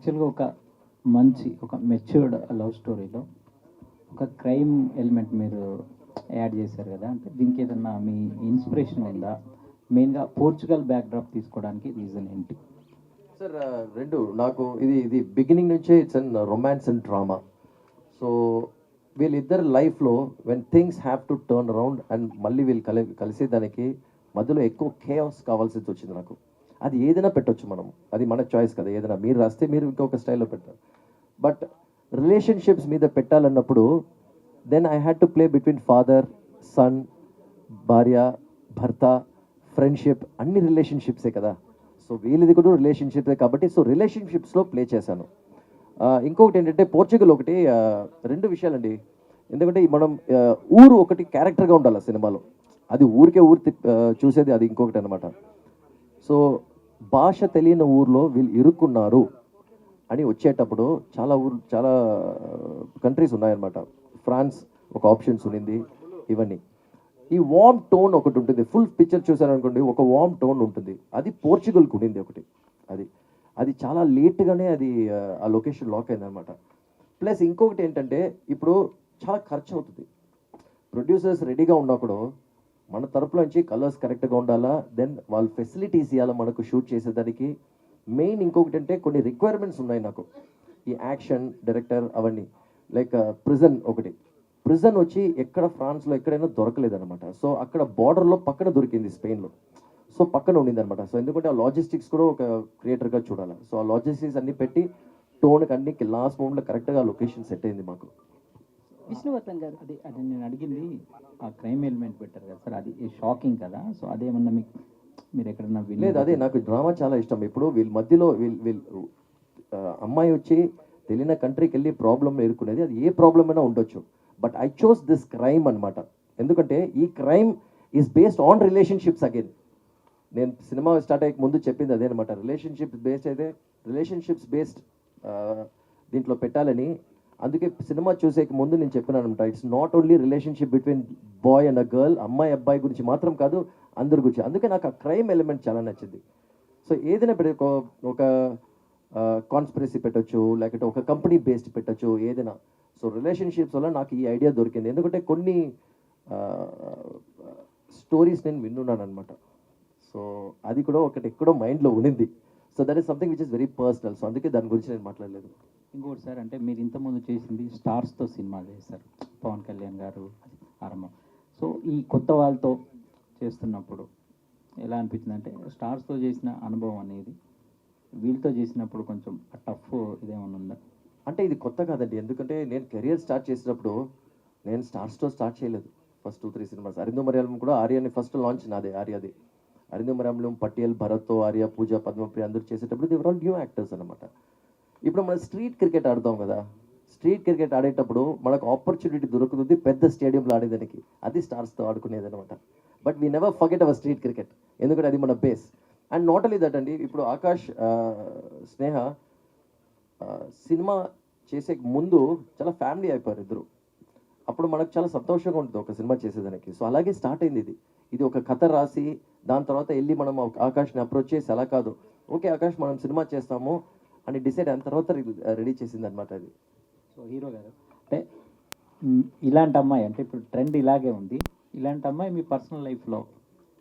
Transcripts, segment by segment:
యాక్చువల్గా ఒక matured love స్టోరీలో ఒక క్రైమ్ ఎలిమెంట్ మీరు యాడ్ చేశారు కదా, అంటే దీనికి ఏదన్నా మీ ఇన్స్పిరేషన్ ఉందా? మెయిన్గా పోర్చుగల్ బ్యాక్డ్రాప్ తీసుకోవడానికి రీజన్ ఏంటి? సార్ రెండు నాకు ఇది బిగినింగ్ నుంచే it's an romance and drama. So వీళ్ళిద్దరు లైఫ్లో when things have to turn around and మళ్ళీ వీళ్ళు కలిసేదానికి మధ్యలో ఎక్కువ కేయాస్ కావాల్సి వచ్చింది నాకు. అది ఏదైనా పెట్టొచ్చు మనం, అది మన చాయిస్ కదా. ఏదైనా మీరు రాస్తే మీరు ఇంకొక స్టైల్లో పెట్టారు. బట్ రిలేషన్షిప్స్ మీద పెట్టాలన్నప్పుడు then I had to play between father son, భార్య భర్త, ఫ్రెండ్షిప్, అన్ని రిలేషన్షిప్సే కదా. సో వీళ్ళది కూడా రిలేషన్షిప్సే కాబట్టి సో రిలేషన్షిప్స్లో ప్లే చేశాను. ఇంకొకటి ఏంటంటే పోర్చుగల్ ఒకటి రెండు విషయాలండి. ఎందుకంటే మనం ఊరు ఒకటి క్యారెక్టర్గా ఉండాలి సినిమాలో. అది ఊరికే చూసేది అది ఇంకొకటి అనమాట. సో భాష తెలియని ఊర్లో వీళ్ళు ఇరుక్కున్నారు అని వచ్చేటప్పుడు చాలా కంట్రీస్ ఉన్నాయన్నమాట. ఫ్రాన్స్ ఒక ఆప్షన్స్ ఉన్నింది. ఇవన్నీ ఈ వార్మ్ టోన్ ఒకటి ఉంటుంది. ఫుల్ పిక్చర్ చూసారనుకోండి, ఒక వార్మ్ టోన్ ఉంటుంది. అది పోర్చుగల్కి ఉండింది ఒకటి. అది చాలా లేట్గానే అది ఆ లొకేషన్ లాక్ అయిందనమాట. ప్లస్ ఇంకొకటి ఏంటంటే ఇప్పుడు చాలా ఖర్చు అవుతుంది. ప్రొడ్యూసర్స్ రెడీగా ఉన్నప్పుడు మన తరపులో నుంచి కలర్స్ కరెక్ట్గా ఉండాలా, దెన్ వాళ్ళ ఫెసిలిటీస్ ఇవ్వాలా మనకు షూట్ చేసేదానికి. మెయిన్ ఇంకొకటి అంటే కొన్ని రిక్వైర్మెంట్స్ ఉన్నాయి నాకు. ఈ యాక్షన్ డైరెక్టర్ అవన్నీ లైక్ ప్రిజన్ వచ్చి ఎక్కడ ఫ్రాన్స్లో ఎక్కడైనా దొరకలేదన్నమాట. సో అక్కడ బార్డర్లో పక్కన దొరికింది, స్పెయిన్లో. సో పక్కన ఉండింది అనమాట. సో ఎందుకంటే ఆ లాజిస్టిక్స్ కూడా ఒక క్రియేటర్గా చూడాలి. సో ఆ లాజిస్టిక్స్ అన్ని పెట్టి టోన్కి అన్ని లాస్ట్ మూమెంట్లో కరెక్ట్గా లొకేషన్ సెట్ అయింది మాకు. విష్ణువర్ధన్ గారు, అది నేను అడిగింది ఆ క్రైమ్ ఎలిమెంట్ పెట్టారు కదా సార్, అది షాకింగ్ కదా. సో అదేమన్నా మీరు ఎక్కడన్నా లేదు, అదే నాకు డ్రామా చాలా ఇష్టం. ఇప్పుడు వీళ్ళ మధ్యలో వీళ్ళు అమ్మాయి వచ్చి తెలియని కంట్రీకి వెళ్ళి ప్రాబ్లం ఎదుర్కొనేది, అది ఏ ప్రాబ్లం అయినా ఉండొచ్చు. But I chose this crime అనమాట. ఎందుకంటే ఈ crime is based on relationships. Again నేను సినిమా స్టార్ట్ అయ్యే ముందు చెప్పింది అదే అనమాట. రిలేషన్షిప్స్ బేస్డ్ దీంట్లో పెట్టాలని. అందుకే సినిమా చూసేకి ముందు నేను చెప్పినాను అనమాట, it's not only relationship between boy and a girl, అమ్మాయి అబ్బాయి గురించి మాత్రం కాదు, అందరి గురించి. అందుకే నాకు ఆ క్రైమ్ ఎలిమెంట్ చాలా నచ్చింది. సో ఏదైనా ఒక కాన్స్పిరసీ పెట్టచ్చు, లేకపోతే ఒక కంపెనీ బేస్డ్ పెట్టచ్చు, ఏదైనా. సో రిలేషన్షిప్స్ వల్ల నాకు ఈ ఐడియా దొరికింది. ఎందుకంటే కొన్ని స్టోరీస్ నేను విన్నాను అనమాట. సో అది కూడా ఎక్కడో మైండ్లో ఉన్నింది. So that is something which is very personal. So అందుకే దాని గురించి నేను మాట్లాడలేదు. ఇంకోటి సార్, అంటే మీరు ఇంతకుముందు చేసింది స్టార్స్తో సినిమా చేశారు, పవన్ కళ్యాణ్ గారు ఆరంభం. సో ఈ కొత్త వాళ్ళతో చేస్తున్నప్పుడు ఎలా అనిపించింది? అంటే స్టార్స్తో చేసిన అనుభవం అనేది వీళ్ళతో చేసినప్పుడు కొంచెం టఫ్ ఇదేమన్నా ఉందా? అంటే ఇది కొత్త కాదండి. ఎందుకంటే నేను కెరియర్ స్టార్ట్ చేసినప్పుడు నేను స్టార్స్తో స్టార్ట్ చేయలేదు. ఫస్ట్ 2-3 సినిమాస్ అరిందు మలయాళం కూడా ఆర్యని ఫస్ట్ లాంచ్ నాదే, ఆర్యది. అరిందు మలయాళం పటియల్, భరత్తో, ఆర్య, పూజ, పద్మప్రియ అందరూ చేసేటప్పుడు they were all new actors అనమాట. ఇప్పుడు మనం స్ట్రీట్ క్రికెట్ ఆడతాం కదా. స్ట్రీట్ క్రికెట్ ఆడేటప్పుడు మనకు ఆపర్చునిటీ దొరుకుతుంది పెద్ద స్టేడియంలో ఆడేదానికి. అది స్టార్స్తో ఆడుకునేది అనమాట. But we never forget our street cricket, ఎందుకంటే అది మన base. And not only that అండి, ఇప్పుడు ఆకాష్, స్నేహ సినిమా చేసే ముందు చాలా ఫ్యామిలీ అయిపోయారు ఇద్దరు. అప్పుడు మనకు చాలా సంతోషంగా ఉంటుంది ఒక సినిమా చేసేదానికి. సో అలాగే స్టార్ట్ అయింది. ఇది ఒక కథ రాసి దాని తర్వాత వెళ్ళి మనం ఆకాష్ని అప్రోచ్ చేసి అలా కాదు, ఓకే ఆకాష్ మనం సినిమా చేస్తాము అని డిసైడ్ అయిన తర్వాత రెడీ చేసింది అనమాట అది. సో హీరో గారు, అంటే ఇలాంటి అమ్మాయి, అంటే ఇప్పుడు ట్రెండ్ ఇలాగే ఉంది, ఇలాంటి అమ్మాయి మీ పర్సనల్ లైఫ్లో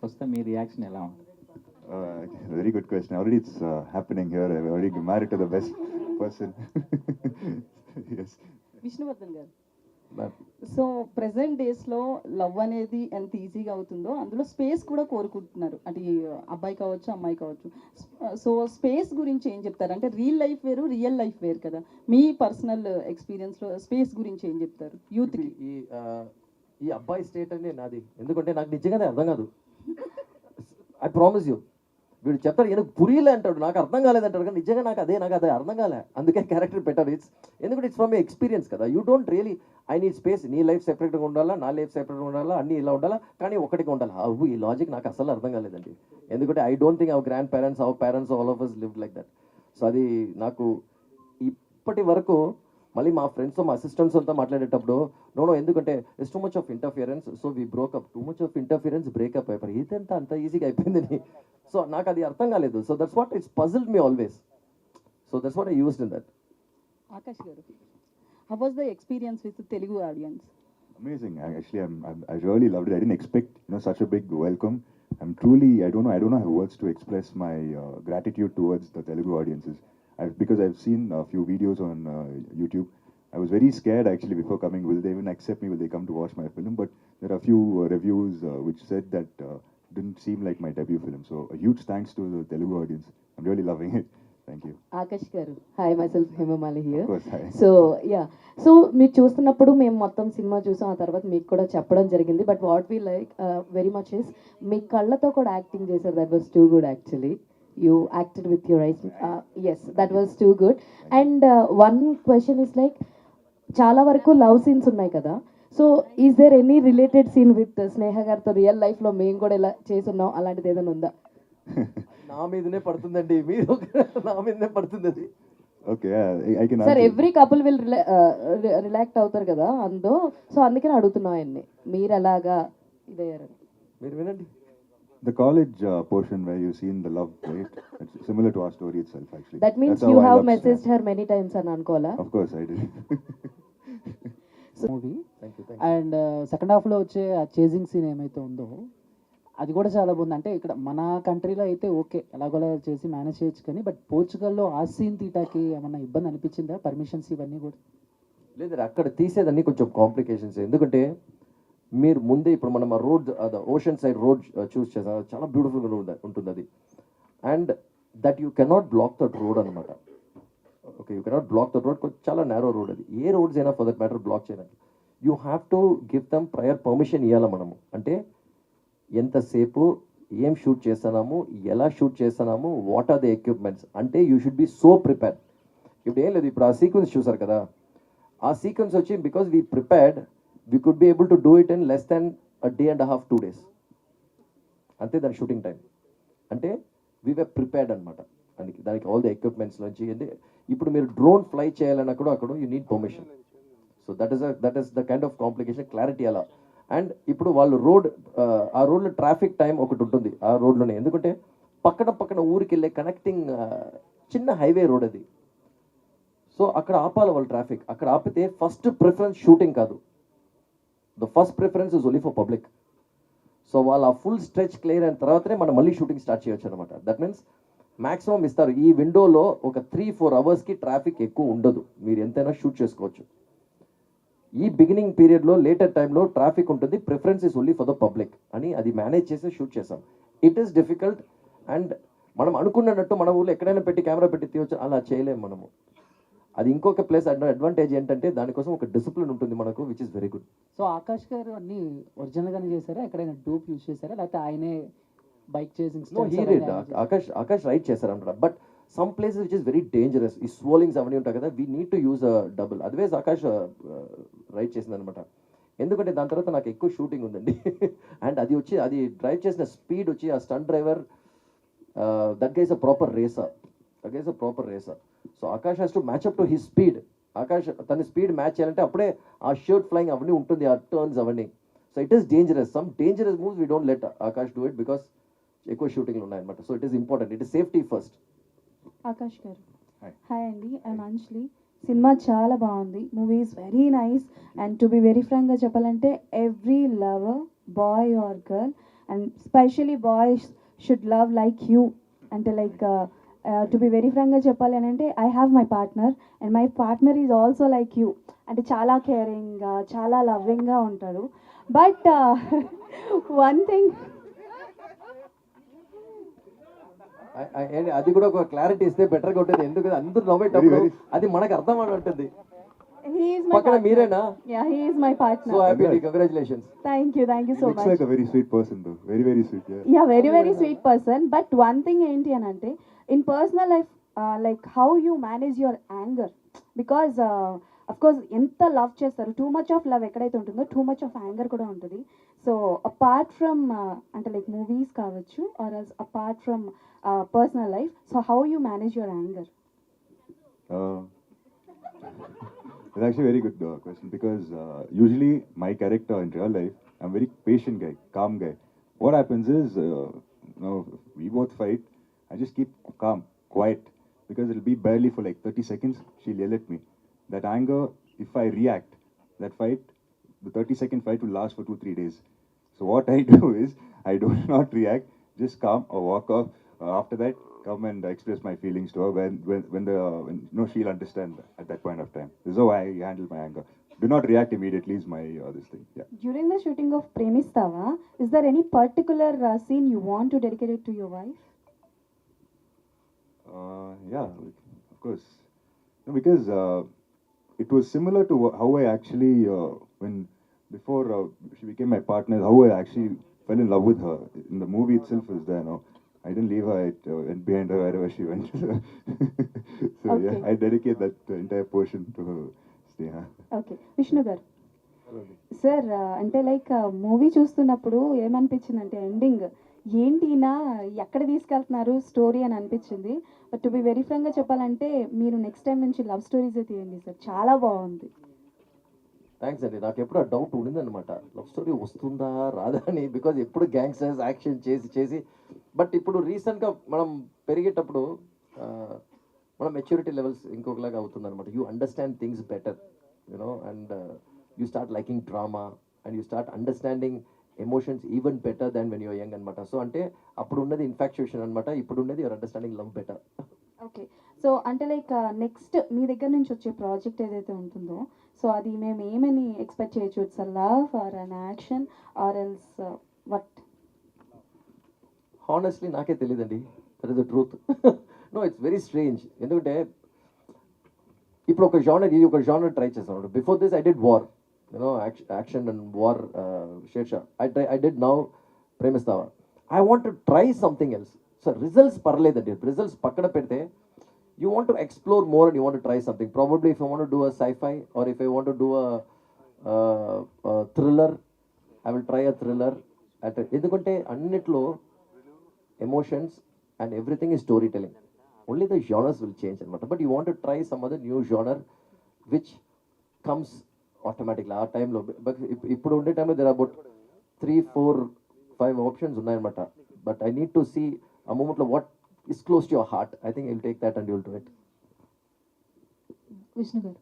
వస్తే మీ రియాక్షన్ ఎలా ఉంటుంది? Very good question. Already it's happening here. I've already married to the best person. Yes. Vishnuvardhan గారు, సో ప్రెసెంట్ డేస్లో లవ్ అనేది ఎంత ఈజీగా అవుతుందో అందులో స్పేస్ కూడా కోరుకుంటున్నారు. అంటే అబ్బాయి కావచ్చు అమ్మాయి కావచ్చు. సో స్పేస్ గురించి ఏం చెప్తారు? అంటే రియల్ లైఫ్ వేరు, రియల్ లైఫ్ వేరు కదా. మీ పర్సనల్ ఎక్స్పీరియన్స్లో స్పేస్ గురించి ఏం చెప్తారు యూత్కి? ఈ అబ్బాయి స్టేట్ అనే నాది. ఎందుకంటే నాకు నిజంగానే అర్థం కాదు. I promise you. వీడు చెప్తాడు எனக்கு పురియలే అంటాడు, నాకు అర్థం కాలేదంటాడు. కానీ నిజంగా నాకు అదే అర్థం కాలే. అందుకే క్యారెక్టర్ పెట్టాడు. ఎందుకంటే ఇట్స్ ఫ్రమ్ ఏ ఎక్స్పీరియన్స్ కదా. You don't really I need space. నీ లైఫ్ సెపరేట్గా ఉండాలా, నా లైఫ్ సెపరేట్గా ఉండాలా, అన్నీ ఇలా ఉండాలా, కానీ ఒకటిగా ఉండాలి. ఈ లాజిక్ నాకు అసలు అర్థం కాలేదండి. ఎందుకంటే I don't think our grand parents, our parents, all of us live like that. So అది నాకు ఇప్పటి వరకు మళ్ళీ మా ఫ్రెండ్స్తో, మా అసిస్టెంట్స్ అంతా మాట్లాడేటప్పుడు నో ఎందుకంటే it's two much of interference, so we broke up. Two much of interference, breakup అయిపోయి ఇదంతా అంత ఈజీగా అయిపోయిందని. సో నాకు అది అర్థం కాలేదు. So that's what it's puzzled me always. So that's what I used in that. Akash garu, how was the experience with Telugu audience? Amazing. Actually, I really loved it. I didn't expect, such a big welcome. I don't know how words to express my gratitude towards the Telugu audiences. Because I've seen a few videos on YouTube. I was very scared actually before coming. Will they even accept me? Will they come to watch my film? But there are a few reviews which said that didn't seem like my debut film. So a huge thanks to the Telugu audience. I'm really loving it. Thank you. Akash garu, hi, myself Hemamali Of here. course, hi. So మీరు చూస్తున్నప్పుడు మేము మొత్తం cinema చూసాం, ఆ తర్వాత మీకు కూడా చెప్పడం జరిగింది. But what we like very much is మీ కళ్ళతో కూడా యాక్టింగ్ చేశారు. That was too good actually. You acted with your eyes. Yes, that was too good. And one question is like, చాలా వరకు లవ్ సీన్స్ ఉన్నాయి కదా. So is there any related scene with Sneha గారితో? Real లైఫ్లో మేము కూడా ఇలా చేసున్నాం, అలాంటిది ఏదైనా ఉందా? నా మీదనే పడుతుందండి, మీరు నా మీదనే పడుతుంది అది. Okay, I can sir, answer. Every couple will relate అవుతారు కదా అందో, సో అందుకని అడుగుతున్నాం ఆయన్ని, మీరు ఎలాగా ఇదయ్యారు? మీరు వినండి. The college portion where you've seen the love, right? It's similar to our story itself, actually. That means That's how you I have love messaged Sneha. Her many times అని అనుకోవాలా? Of course, I did. Movie. Thank you. And second హాఫ్లో వచ్చే ఆ chasing scene ఏమైతే ఉందో అది కూడా చాలా బాగుంది. అంటే ఇక్కడ మన కంట్రీలో అయితే ఓకే ఎలాగోలా చేసి మేనేజ్ చేయొచ్చు, కానీ బట్ పోర్చుగల్లో ఆ సీన్ తీయటానికి ఏమన్నా ఇబ్బంది అనిపించిందా? పర్మిషన్స్ ఇవన్నీ కూడా లేదు, అక్కడ తీసేదన్నీ కొంచెం కాంప్లికేషన్స్. ఎందుకంటే మీరు ముందే ఇప్పుడు మనం ఆ road, ocean side road chase చేసాం, చాలా బ్యూటిఫుల్గా ఉంటుంది అది. And that you cannot block that road అనమాట. Okay, you cannot block that road, చాలా నేరో రోడ్ అది. ఏ రోడ్స్ అయినా ఫర్ దట్ మ్యాటర్ బ్లాక్ చేయడానికి you have to give them prior permission ఇవ్వాలి మనము. అంటే ఎంతసేపు ఏం షూట్ చేస్తున్నాము, ఎలా షూట్ చేస్తున్నాము, వాట్ ఆర్ ద ఎక్విప్మెంట్స్, అంటే you should be so prepared. ఇప్పుడు ఏం లేదు, ఇప్పుడు ఆ సీక్వెన్స్ చూసారు కదా, ఆ సీక్వెన్స్ వచ్చి because we prepared, we could be able to do it in less than a day and a half, 2 days. అంతే దాని షూటింగ్ టైం. అంటే వీ వే ప్రిపేర్డ్ అనమాట. దానికి ఆల్ ద ఎక్విప్మెంట్స్ నుంచి. అంటే ఇప్పుడు మీరు డ్రోన్ ఫ్లై చేయాలన్నా కూడా అక్కడ you need permission. So that is the kind of complication, clarity అలా. అండ్ ఇప్పుడు వాళ్ళు ఆ రోడ్లో ట్రాఫిక్ టైం ఒకటి ఉంటుంది ఆ రోడ్లోనే, ఎందుకంటే పక్కన ఊరికి వెళ్ళే కనెక్టింగ్ చిన్న హైవే రోడ్ అది. సో అక్కడ ఆపాలి వాళ్ళు ట్రాఫిక్. అక్కడ ఆపితే ఫస్ట్ ప్రిఫరెన్స్ షూటింగ్ కాదు, the first preference is only for public. So వాళ్ళు ఆ ఫుల్ స్ట్రెచ్ క్లియర్ అయిన తర్వాతనే మనం మళ్ళీ షూటింగ్ స్టార్ట్ చేయొచ్చు అనమాట. దట్ మీన్స్ మ్యాక్సిమం ఇస్తారు. ఈ విండోలో ఒక 3-4 అవర్స్కి ట్రాఫిక్ ఎక్కువ ఉండదు, మీరు ఎంతైనా షూట్ చేసుకోవచ్చు. ఈ బిగినింగ్ పీరియడ్లో లేటర్ టైంలో ట్రాఫిక్ ఉంటుంది, preference is only for the public అని అది మేనేజ్ చేసి షూట్ చేసాం. It is difficult. అండ్ మనం అనుకున్నట్టు మన ఊళ్ళో ఎక్కడైనా పెట్టి కెమెరా పెట్టి తీయవచ్చు, అలా చేయలేము మనము. అది ఇంకొక ప్లస్ అడ్వాంటేజ్ ఏంటంటే దానికోసం ఒక డిసిప్లిన్ ఉంటుంది మనకు, which is very good. So Akash గారు అన్ని ఒరిజినల్గానే చేశారా? ఎక్కడైనా డూప్ యూజ్ చేశారా, లేకపోతే ఆయనే bike chasing? No, he did. Akash ride చేశారంట. But some places which is very dangerous, ఈ స్వోలింగ్స్ అవన్నీ ఉంటాయి కదా, we need to use double. Otherwise Akash ride చేసింది అనమాట. ఎందుకంటే దాని తర్వాత నాకు ఎక్కువ షూటింగ్ ఉందండి. అండ్ అది డ్రైవ్ చేసిన స్పీడ్ వచ్చి ఆ stunt driver, that guy's a proper racer. So Akash has to match up to his speed. Akash తన స్పీడ్ మ్యాచ్ చేయాలంటే అప్పుడే ఆ షర్ట్ ఫ్లయింగ్ అవన్నీ ఉంటుంది, ఆ టర్న్స్ అవన్నీ. So it is dangerous. Some dangerous moves we don't let Akash do it because ఎక్కువ షూటింగ్లు ఉన్నాయన్నమాట. So it is important, it is safety first. Akash గారు, Hi. హాయ్ అండి, ఐఎమ్ అంజలి. సినిమా చాలా బాగుంది, movie is very nice. And to be very ఫ్రాంక్గా చెప్పాలంటే every lover, boy or girl, and specially boys should love like you. అంటే like to be very ఫ్రాంక్గా చెప్పాలి అని అంటే I have my partner and my partner is also like you. అంటే చాలా కేరింగ్గా, చాలా లవ్వింగ్గా ఉంటాడు. బట్ వన్ థింగ్, అది కూడా ఒక క్లారిటీ ఇస్తే బెటర్గా ఉంటుంది. ఎందుకంటే అందరూ నవ్వేటప్పుడు అది మనకు అర్థం అని ఉంటుంది. he is my పక్కన partner. మీరేనా? Yeah, he is my partner. So happy, congratulations. Thank you He so looks much. like a very sweet person, though. Very, very sweet. Yeah. Yeah, very sweet person. But one thing ఏంటి అని అంటే in personal life, like how you manage your anger, because of course ఎంత love చేస్తారు, too much of love ఎక్కడైతే ఉంటుందో too much of anger కూడా ఉంటుంది. So apart from అంటే లైక్ మూవీస్ కావచ్చు or apart from personal life, so how you manage your anger? It's actually a very good question because usually my character in real life, I'm a very patient guy, calm guy. What happens is, we both fight. I just keep calm, quiet. because it'll be barely for like 30 seconds, she'll yell at me. That anger, if I react, that fight, the 30-second fight will last for 2-3 days. So what I do is, I do not react, just calm or walk off. After that, come and express my feelings to her when she'll understand at that point of time. This is how I handle my anger. Do not react immediately is my this thing. Yeah. During the shooting of Premistava, is there any particular scene you want to dedicate it to your wife? Yeah, of course. No, because it was similar to how I actually, before she became my partner, how I actually fell in love with her. In the movie itself is there, no? I didn't leave her, I went behind her wherever she went. So Okay. yeah, I dedicate that entire portion to her. Sneha. Okay Vishnu గారు sir అంటే like movie చూస్తున్నప్పుడు ఏమనిపించింది అంటే ending ఏంటినా ఎక్కడ తీసుకెళ్తున్నారు story అని అనిపించింది. But to be very ఫ్రాంక్గా చెప్పాలంటే మీరు నెక్స్ట్ టైం నుంచి లవ్ స్టోరీసే తీయండి సార్, చాలా బాగుంది. థ్యాంక్స్ అండి. నాకు ఎప్పుడు ఆ డౌట్ ఉండిందనమాట, లవ్ స్టోరీ వస్తుందా రాదా అని. బికాజ్ ఎప్పుడు గ్యాంగ్స్టర్స్ యాక్షన్ చేసి బట్ ఇప్పుడు రీసెంట్గా మనం పెరిగేటప్పుడు మన మెచ్యూరిటీ లెవెల్స్ ఇంకొకలాగా అవుతుందన్నమాట. You understand things better, you know, and you start liking drama and you start understanding emotions even better than when you're young అనమాట. సో అంటే అప్పుడు ఉన్నది ఇన్ఫాక్చుయేషన్ అనమాట, ఇప్పుడు ఉన్నది your understanding love better. Okay, so అంటే లైక్ నెక్స్ట్ మీ దగ్గర నుంచి వచ్చే ప్రాజెక్ట్ ఏదైతే ఉంటుందో, సో అది మేము ఏమని ఎక్స్పెక్ట్ చేయొచ్చు? It's a love or an action or else what? Honestly నాకే తెలియదండి, that is the truth. No, it's very strange. ఎందుకంటే ఇప్పుడు ఒక జానర్ ట్రై చేస్తాను. Before this I did war, you know, action and war, Shershaah. I did now Premistava. I want to try something else. So results పర్లేదండి, results పక్కన పెడితే you want to explore more and you want to try something. Probably if I want to do a sci-fi or if I want to do a thriller, I will try a thriller. ఎందుకంటే అన్నిట్లో emotions and everything is storytelling. Only the genres will change అనమాట. But you want to try some other new genre which comes automatically ఆ టైంలో. But ఇప్పుడు ఉండే టైంలో there are about 3, 4, 5 options ఉన్నాయన్నమాట. But I need to see a momentలో what is close to your heart. I think you'll take that and you'll do it. Vishnu గారు,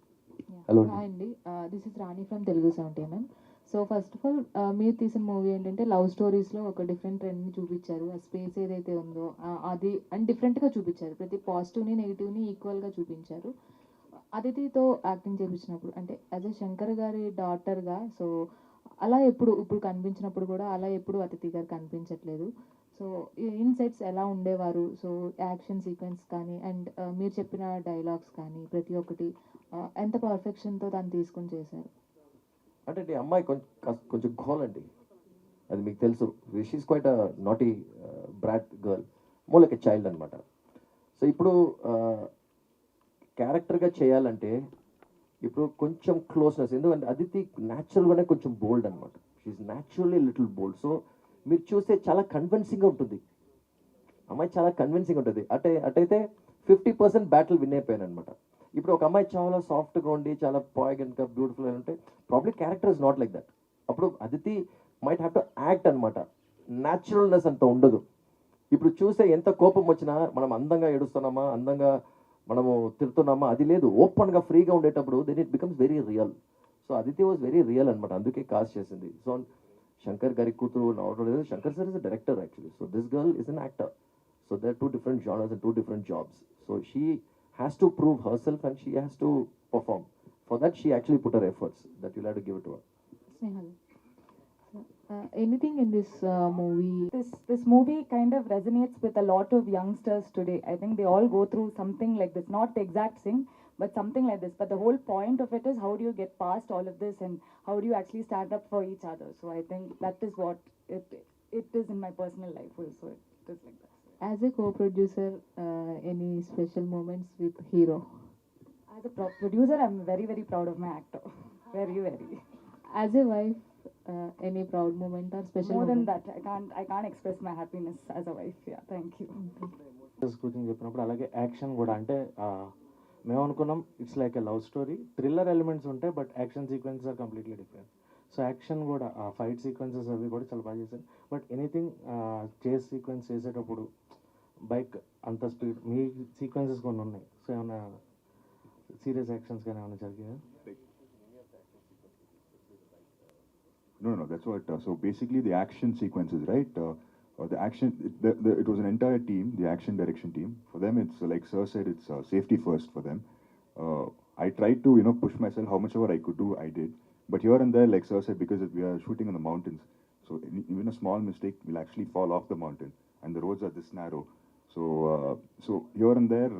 Hello. Hi అండి. This is Rani from Telugu 70mm. So first of all మీరు తీసిన movie ఏంటంటే love స్టోరీస్లో ఒక different ట్రెండ్ని చూపించారు. ఆ space ఏదైతే ఉందో అది అండ్ డిఫరెంట్గా చూపించారు. ప్రతి పాజిటివ్ని నెగిటివ్ని ఈక్వల్గా చూపించారు. అదితితో యాక్టింగ్ చేయించినప్పుడు అంటే యాజ్ ఎ శంకర్ గారి డాటర్గా, సో అలా ఇప్పుడు కనిపించినప్పుడు కూడా అలా ఎప్పుడు అతిథి గారు కనిపించట్లేదు. సో ఇన్సెట్స్ ఎలా ఉండేవారు? సో యాక్షన్ సీక్వెన్స్ కానీ అండ్ మీరు చెప్పిన డైలాగ్స్ కానీ ప్రతి ఒక్కటి ఎంత పర్ఫెక్షన్తో తను తీసుకొని చేశారు? అంటే ఈ అమ్మాయి కొంచెం గోల్ అండి, అది మీకు తెలుసు. She's quite a naughty brought girl, more like a child అనమాట. సో ఇప్పుడు క్యారెక్టర్గా చేయాలంటే ఇప్పుడు కొంచెం క్లోజ్నెస్, ఎందుకంటే అదితి న్యాచురల్గానే కొంచెం బోల్డ్ అనమాట. She's naturally little bold. So మీరు చూస్తే చాలా కన్విన్సింగ్గా ఉంటుంది అమ్మాయి, చాలా కన్విన్సింగ్ ఉంటుంది. అటైతే 50% బ్యాటిల్ విన్ అయిపోయాను అనమాట. ఇప్పుడు ఒక అమ్మాయి చాలా సాఫ్ట్గా ఉండి చాలా పాయిగెంట్గా బ్యూటిఫుల్గా ఉంటే probably character is not like that. అప్పుడు Aditi might have to act అనమాట, న్యాచురల్నెస్ అంత ఉండదు. ఇప్పుడు చూస్తే ఎంత కోపం వచ్చినా మనం అందంగా ఏడుస్తున్నామా, అందంగా మనము తిడుతున్నామా, అది లేదు. ఓపెన్గా ఫ్రీగా ఉండేటప్పుడు then it becomes very real. So Aditi was very real అనమాట, అందుకే కాస్ట్ చేసింది. సో శంకర్ గారి కూతురు నవ్వలేదు. Shankar sir is a director actually. So this girl is an actor. So they are 2 different genres and 2 different jobs. So she has to prove herself and she has to perform. For that she actually put her efforts. That you'll have to give it to her. Snehal, anything in this movie? This movie kind of resonates with a lot of youngsters today. I think they all go through something like this, not the exact thing, but something like this. But the whole point of it is how do you get past all of this and how do you actually stand up for each other. So I think that is what it is in my personal life also. It is like that. As a co-producer, any special moments with hero? As a producer, I'm very, very proud of my actor. Very, very. As a wife, any proud moment or special More moment? than that, I can't express my happiness as a wife. Yeah, thank you. గురించి చెప్పినప్పుడు అలాగే action కూడా అంటే మేము అనుకున్నాం it's like a love story, thriller elements ఉంటాయి but action sequences are completely different. So action కూడా fight sequences అవి కూడా చాలా బాగా చేశారు. బట్ ఎనీథింగ్ చేస్ సీక్వెన్స్ చేసేటప్పుడు బైక్ అంత స్పీడ్ మీ సీక్వెన్సెస్ కొన్ని ఉన్నాయి, సో ఏమైనా సీరియస్ యాక్షన్స్ కానీ ఏమైనా జరిగాయా? No, that's what. So basically, the action sequences, right? The action, it was an entire team, the action direction team. For them, it's like Sir said, it's safety first for them. I tried to, push myself how much ever I could do, I did. But here and there, like Sir said, because we are shooting on the mountains, so even a small mistake will actually fall off the mountain, and the roads are this narrow. So here and there,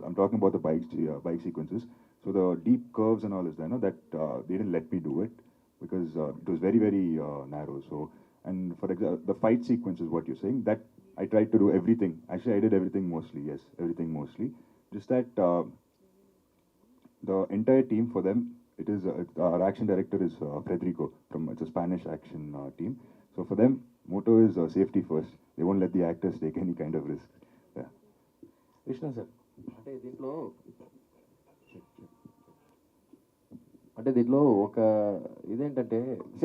I'm talking about the bike sequences. So the deep curves and all is there, that they didn't let me do it, because it was very, very narrow. So, and for example, the fight sequence is what you're saying, that I tried to do everything. Actually, I did everything mostly, yes, everything mostly. Just that the entire team for them, it is, our action director is Federico, it's a Spanish action team. So for them, motto is safety first. They won't let the actors take any kind of risk. Yeah. Vishnu sir, అంటే దీంట్లో ఒక ఇదేంటంటే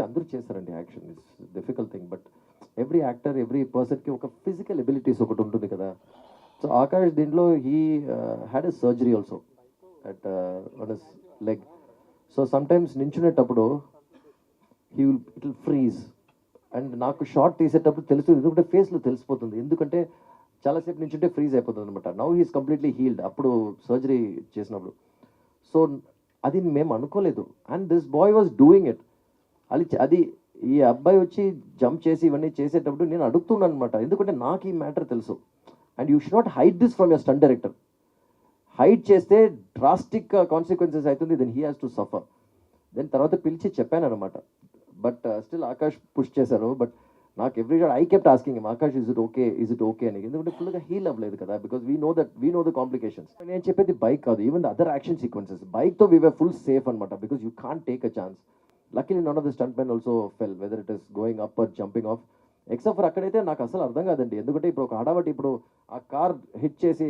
అందరూ చేస్తారండి action, it's difficult thing, but every actor every పర్సన్కి ఒక physical abilities ఒకటి ఉంటుంది కదా. సో ఆకాష్ దీంట్లో he had a surgery also at one is leg. So sometimes నించునేటప్పుడు ఇట్ విల్ ఫ్రీజ్. అండ్ నాకు షార్ట్ తీసేటప్పుడు తెలుసు, ఎందుకంటే ఫేస్లో తెలిసిపోతుంది, ఎందుకంటే చాలాసేపు నించుంటే ఫ్రీజ్ అయిపోతుంది అనమాట. నౌ హీస్ కంప్లీట్లీ హీల్డ్ అప్పుడు సర్జరీ చేసినప్పుడు. సో అది మేము అనుకోలేదు, and this boy was doing it. అది ఈ అబ్బాయి వచ్చి జంప్ చేసి ఇవన్నీ చేసేటప్పుడు నేను అడుగుతున్నాను అనమాట, ఎందుకంటే నాకు ఈ మ్యాటర్ తెలుసు. And you should not hide this from your stunt director. Hide చేస్తే డ్రాస్టిక్ కాన్సిక్వెన్సెస్ అవుతుంది, then he has to suffer. Then తర్వాత పిలిచి చెప్పాను అనమాట, బట్ స్టిల్ ఆకాష్ పుష్ చేశారు. బట్ నాకు every shot I kept asking him, Akash is it okay అని, ఎందుకంటే ఫుల్గా హీల్ అవ్వలేదు కదా, because we know the complications. నేను చెప్పేది బైక్ కాదు, even the other action sequences బైక్తో వీ వర్ ఫుల్ సేఫ్ అనమాట, because you can't take a chance. Luckily none of the stunt men also fell, whether it is going up or jumping off. Except for అక్కడైతే నాకు అసలు అర్థం కాదండి, ఎందుకంటే ఇప్పుడు ఒక హడావటి, ఇప్పుడు ఆ కార్ హిట్ చేసి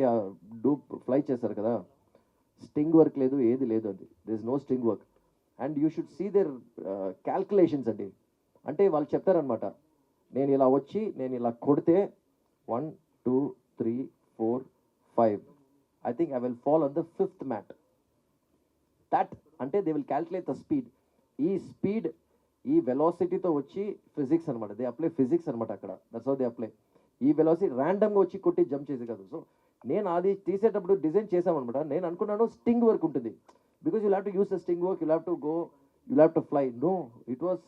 ఫ్లై చేశారు కదా, స్టింగ్ వర్క్ లేదు, ఏది లేదు, అది there is no string work. And you should see their calculations అండి. అంటే వాళ్ళు చెప్తారనమాట, నేను ఇలా వచ్చి నేను ఇలా కొడితే 1 2 3 4 5 I think I will fall on the 5th mat. That అంటే they will calculate the speed. ఈ స్పీడ్ ఈ వెలాసిటీతో వచ్చి ఫిజిక్స్ అనమాట, దే అప్లై ఫిజిక్స్ అనమాట అక్కడ. That's how they apply. ఈ వెలాసిటీ ర్యాండమ్గా వచ్చి కొట్టి జంప్ చేసి కాదు. సో నేను అది తీసేటప్పుడు డిజైన్ చేసామన్నమాట. నేను అనుకున్నాను స్టింగ్ వర్క్ ఉంటుంది, because you have to use the string work, you have to go, you have to fly. No, it was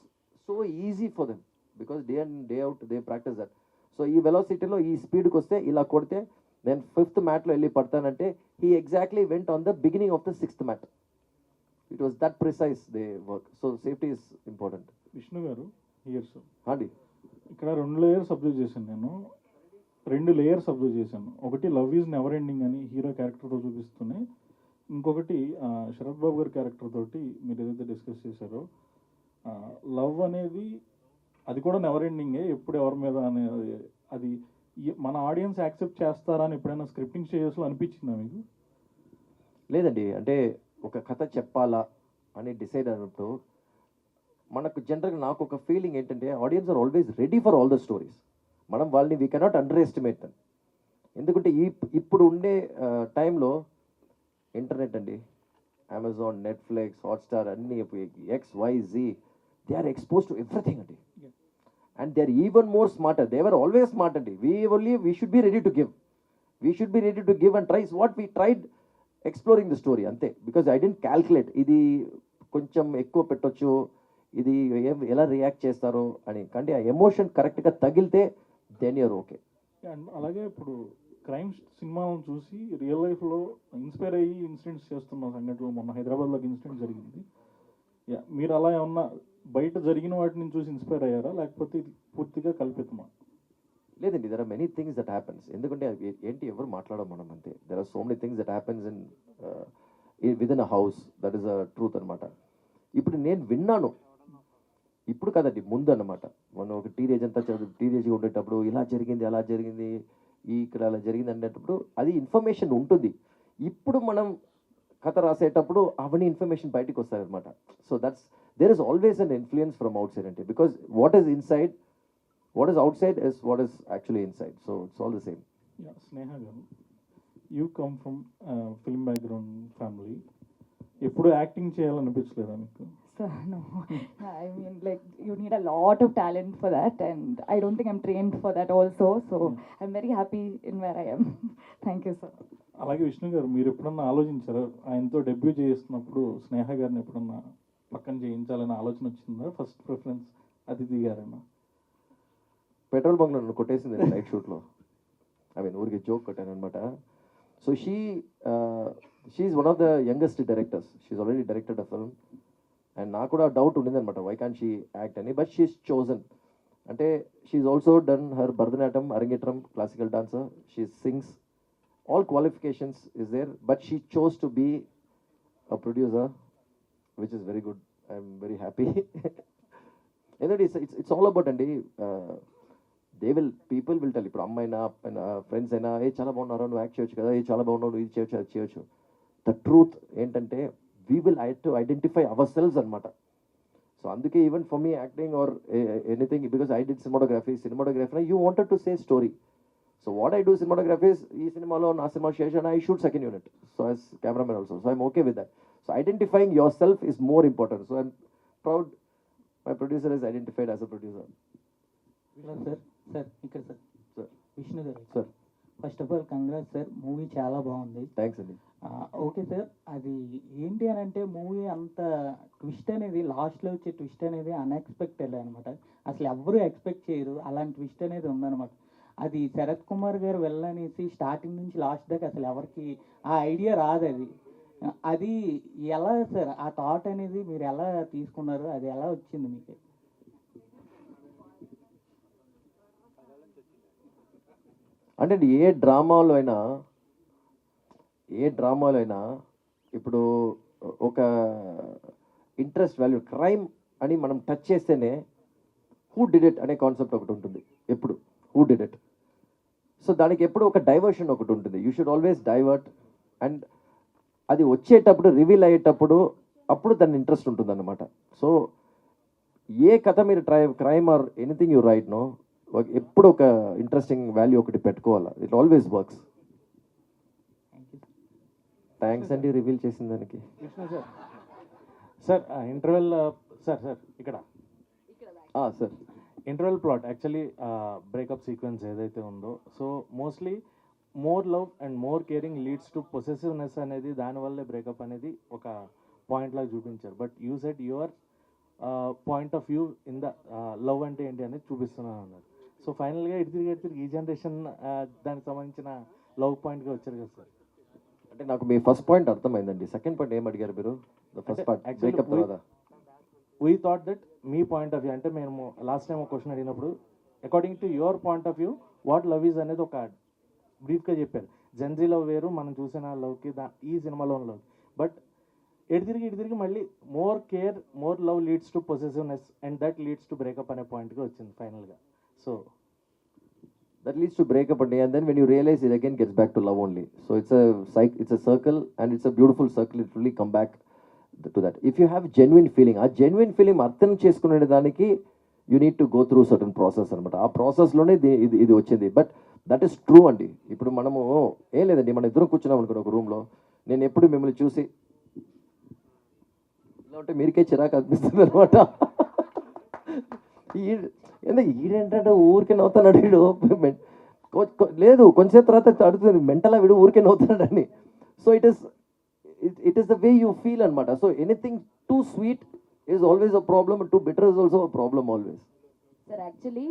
so easy for them, because day and day out they practice that. So ఈ వెలాసిటీలో ఈ స్పీడ్కి వస్తే ఇలా కొడితే నేను 5th మ్యాట్లో వెళ్ళి పడతానంటే he exactly went on the beginning of the 6th mat. It was that precise they work. So safety is important. Vishnu గారు ఇయర్స్ అండి, ఇక్కడ 2 లేయర్స్ అబ్జర్వ్ చేశాను నేను, 2 లేయర్స్ అబ్జర్వ్ చేశాను. ఒకటి లవ్ ఈజ్ నెవర్ ఎండింగ్ అని హీరో క్యారెక్టర్తో చూపిస్తూనే, ఇంకొకటి శరత్ బాబు గారి క్యారెక్టర్ తోటి మీరు ఏదైతే డిస్కస్ చేశారో, లవ్ అనేది అది కూడా నెవర్ ఎండింగే, ఎప్పుడు ఎవరి మీద అనేది, అది మన ఆడియన్స్ యాక్సెప్ట్ చేస్తారా అని ఎప్పుడైనా స్క్రిప్టింగ్ స్టేజెస్లో అనిపించిందా మీకు? లేదండి, అంటే ఒక కథ చెప్పాలా అని డిసైడ్ అయినప్పుడు మనకు జనరల్గా నాకు ఒక ఫీలింగ్ ఏంటంటే audience are always ready for all the stories. మనం వాళ్ళని we cannot underestimate them. ఎందుకంటే ఇప్పుడు ఉండే టైంలో ఇంటర్నెట్ అండి, అమెజాన్, నెట్ఫ్లిక్స్, హాట్స్టార్ అన్నీ XYZ, they are expose to everything అండి. And they are even more smarter. They are always smart అండి. We should be ready to give. We should be ready to give and tries what we tried exploring the story, అంతే. Because I dent calculate ఇది కొంచెం ఎక్కువ పెట్టొచ్చు, ఇది ఎలా react చేస్తారో అని. కానీ ఆ ఎమోషన్ కరెక్ట్గా తగిలితే దెన్ యూర్ ఓకే. అండ్ అలాగే ఇప్పుడు క్రైమ్ సినిమాలను చూసి రియల్ లైఫ్లో ఇన్స్పైర్ అయ్యి ఇన్సిడెంట్స్ చేస్తున్న సంఘటనలు, మొన్న హైదరాబాద్లో ఒక ఇన్సిడెంట్ జరిగింది. మీరు అలా ఏమన్నా బయట జరిగిన వాటిని చూసి ఇన్స్పైర్ అయ్యారా, లేకపోతే ఇది పూర్తిగా కల్పితమా? లేదండి, there are many things that happens. ఎందుకంటే ఏంటి ఎవరు మాట్లాడడం మనం, అంతే. There are so many things that happens in with in a house, that is a truth అనమాట. ఇప్పుడు నేను విన్నాను, ఇప్పుడు కదండి, ముందు అనమాట. మనం ఒక టీనేజ్ అంతా టీనేజ్గా ఉండేటప్పుడు ఇలా జరిగింది, అలా జరిగింది, ఇక్కడ అలా జరిగింది అనేటప్పుడు అది ఇన్ఫర్మేషన్ ఉంటుంది. ఇప్పుడు మనం కథ రాసేటప్పుడు అవన్నీ ఇన్ఫర్మేషన్ బయటకు వస్తాయి అనమాట. So there is always an influence from outside అంటే, because what is inside, what is outside is what is actually inside. So it's all the same. స్నేహ గారు, you come from film background family, ఎప్పుడు acting చేయాలనిపించలేదా మీకు? So, no, I mean, like, you need a lot of talent for that, and I don't think I'm trained for that also. So, I'm very happy in where I am. Thank you, sir. అలాగే విష్ణు గారు, మీరు ఎప్పుడన్నా ఆలోచించారా ఆయనతో debut చేస్తున్నప్పుడు స్నేహ గారిని ఎప్పుడన్నా పక్కన చేయించాలనే ఆలోచన వచ్చిందా? ఫస్ట్ ప్రిఫరెన్స్ అదితి గారేనా? పెట్రోల్ బంక్లో నన్ను కొట్టేసింది నైట్ షూట్లో. ఐ మీన్ ఊరికి జోక్ కొట్టాను అనమాట. So she's one of the youngest directors. She's already directed a film. And నాకు కూడా డౌట్ ఉండింది అనమాట, వై కాన్ షీ యాక్ట్ అని. But she's chosen. అంటే she's also done her Bharatanatyam, arangetram, classical dancer. She sings, all qualifications is there, but she chose to be a producer, which is very good. I'm very happy. And it's all about, and people will tell, ఇప్పుడు అమ్మాయినా friends అయినా, ఏ చాలా బాగున్నారా నువ్వు act చేయొచ్చు కదా, ఏ చాలా బాగున్నావు ఇది చేయొచ్చు అది చేయొచ్చు. ద ట్రూత్ ఏంటంటే we will have to identify ourselves అనమాట. సో అందుకే even for me acting or anything, because I did cinematography you wanted to say story. So what I do cinematography is, ee cinema lo na cinema session I shoot second unit, so as cameraman also, so I'm okay with that. So identifying yourself is more important, so I'm proud my producer is identified as a producer. Sir ఇక్కడ sir Vishnu గారు sir, first of all congrats sir, movie చాలా బాగుంది. Thanks అండి. Okay sir, అది ఏంటి అని అంటే movie అంత ట్విస్ట్ అనేది, లాస్ట్లో వచ్చే ట్విస్ట్ అనేది అన్ఎక్స్పెక్టెడ్ అనమాట. అసలు ఎవ్వరూ ఎక్స్పెక్ట్ చేయరు, అలాంటి ట్విస్ట్ అనేది ఉందన్నమాట. అది శరత్ కుమార్ గారు వెళ్ళనేసి స్టార్టింగ్ నుంచి లాస్ట్ దాకా అసలు ఎవరికి ఆ ఐడియా రాదు. అది ఎలా సార్, ఆ థాట్ అనేది మీరు ఎలా తీసుకున్నారు, అది ఎలా వచ్చింది మీకు? అంటే ఏ డ్రామాలో అయినా ఇప్పుడు ఒక ఇంట్రెస్ట్ వాల్యూ, క్రైమ్ అని మనం టచ్ చేస్తేనే హూ డిడ్ ఇట్ అనే కాన్సెప్ట్ ఒకటి ఉంటుంది ఎప్పుడు. హూ డిడ్ ఇట్, సో దానికి ఎప్పుడు ఒక డైవర్షన్ ఒకటి ఉంటుంది. You should always divert. And అది వచ్చేటప్పుడు, రివీల్ అయ్యేటప్పుడు అప్పుడు దాని ఇంట్రెస్ట్ ఉంటుంది అన్నమాట. సో ఏ కథ మీరు crime or anything you write no, ఎప్పుడు ఒక ఇంట్రెస్టింగ్ వాల్యూ ఒకటి పెట్టుకోవాలి. It always works. థ్యాంక్స్ అండి రివీల్ చేసిన దానికి. Vishnu sir, sir interval sir ఇక్కడ sir interval plot actually breakup sequence ఏదైతే ఉందో, so mostly more love and more caring leads to possessiveness అనేది, దానివల్లే బ్రేకప్ అనేది ఒక పాయింట్ లాగా చూపించారు. But you set your point of view in the love అంటే ఏంటి అనేది చూపిస్తున్నాను అన్నారు. సో ఫైనల్గా ఎడితిరిగి ఈ జనరేషన్ దానికి సంబంధించిన లవ్ పాయింట్గా వచ్చారు కదా సార్. అంటే నాకు మీ ఫస్ట్ పాయింట్ అర్థమైందండి. సెకండ్ పాయింట్ ఏం అడిగారు మీరు? ఫస్ట్ పార్ట్ బ్రేకప్ తర్వాత we thought that me point of view, అంటే మేము లాస్ట్ టైం ఒక క్వశ్చన్ అడిగినప్పుడు according to your point of view what love is అనేది ఒక బ్రీఫ్గా చెప్పారు. జెన్జీ లవ్ వేరు, మనం చూసిన లవ్కి ఈ సినిమాలో లవ్. బట్ ఎడితిరిగి మళ్ళీ more care, more love leads to possessiveness and that leads to breakup అనే పాయింట్గా వచ్చింది ఫైనల్గా. So that leads to breakup and then when you realize it again gets back to love only. So it's a circle, and it's a beautiful circle. It really come back to that. If you have genuine feeling, a genuine feeling అర్థం చేసుకునే దానికి you need to go through certain process అనమాట. ఆ ప్రాసెస్లోనే ఇది వచ్చింది. But that is true అండి. ఇప్పుడు మనము ఏం లేదండి, మన ఇద్దరం కూర్చున్నాం అనుకోండి ఒక రూమ్లో, నేను ఎప్పుడు మిమ్మల్ని చూసి ఇలా ఉంటే మీరికే చిరాకు అనిపిస్తుంది అనమాట. ఈడేంటంటే ఊరికే నవ్వుతాడు వీడు, లేదు కొంచెంసేపు తర్వాత అడుగుతుంది మెంటలా వీడు ఊరికే నవ్వుతాడని. So it is the way you feel అనమాట. So anything too sweet is always a problem, too bitter is also a problem always. Sir actually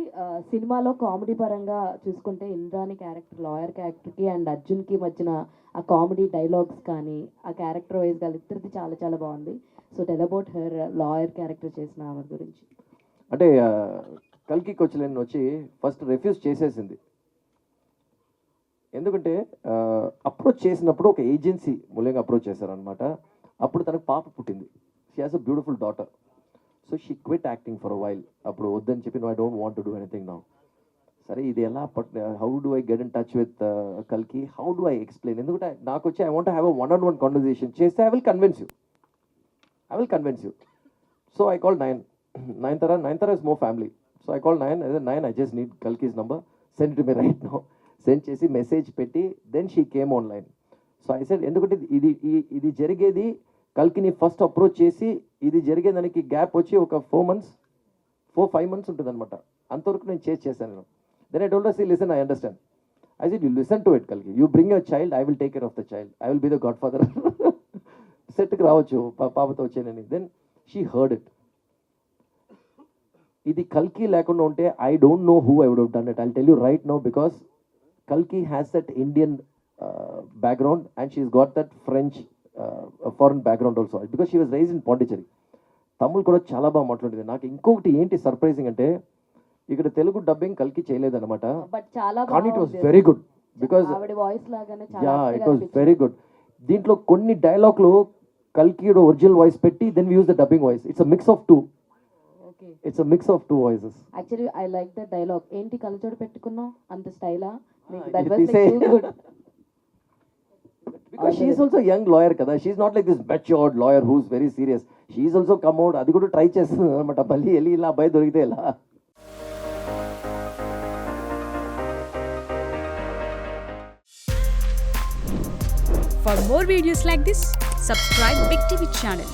సినిమాలో కామెడీ పరంగా చూసుకుంటే ఇంద్రాణి క్యారెక్టర్, లాయర్ క్యారెక్టర్కి అండ్ అర్జున్కి మధ్యన ఆ కామెడీ డైలాగ్స్ కానీ ఆ క్యారెక్టర్ వైజ్ కానీ ఇద్దరిది చాలా చాలా బాగుంది. So tell about her lawyer character చేసిన ఆమె గురించి. అంటే కల్కి కొచ్చలేని వచ్చి ఫస్ట్ రిఫ్యూజ్ చేసేసింది. ఎందుకంటే అప్రోచ్ చేసినప్పుడు ఒక ఏజెన్సీ మూలంగా అప్రోచ్ చేశారనమాట. అప్పుడు తనకు పాప పుట్టింది. She has a beautiful daughter. So she quit acting for a while. అప్పుడు వద్దని చెప్పి, no I don't want to do anything now. సరే ఇది ఎలా how do I get in touch with కల్కి, హౌ డూ ఐ ఎక్స్ప్లెయిన్? ఎందుకంటే నాకు వచ్చి I want have a 1-on-1 conversation చేస్తే I will convince you. So I call Nayanthara is more family. So I called Nayan. I said, Nayan, I just need Kalki's number. Send it to me right now. Send చేసి message పెట్టి then she came online. So I said ఎందుకంటే ఇది జరిగేది కల్కిని first approach చేసి ఇది జరిగేదానికి gap వచ్చి ఒక 4-5 months ఉంటుంది అనమాట. అంతవరకు నేను చేశాను. Then I told her, see listen, I understand. I said, you listen to it, Kalki. You bring your child, I will take care of the child. I will be the godfather. Set రావచ్చు పాపతో వచ్చానని. Then she heard it. ఇది కల్కి లేకుండా ఉంటే I don't know who I would have done it. I'll tell you right now, because Kalki has that Indian background and she's got that French foreign background also. Because she was raised in Pondicherry. Tamil కూడా చాలా బాగా మాట్లాడేది. నాకు ఇంకొకటి ఏంటి surprising అంటే ఇక్కడ Telugu dubbing కల్కి చేయలేదన్నమాట. బట్ చాలా కానీ it was very good because ఆవిడ వాయిస్ లాగానే yeah it was very good. దీంట్లో కొన్ని డైలాగ్లు కల్కి ఒరిజినల్ వాయిస్ పెట్టి then use the dubbing voice. It's a mix of two. Okay, it's a mix of two voices. Actually I like the dialogue. ఏంటి కళ్ళజోడు పెట్టుకున్నావు అంత స్టైలా? That was like too good. Because she is also a young lawyer kada. She is not like this matured lawyer who is very serious. She is also come out. అది కూడా try చేస్తుంది అనమాట. మళ్ళీ వెళ్ళి ఇలా అబ్బాయి దొరికితే ఎలా. For more videos like this, subscribe Big TV channel.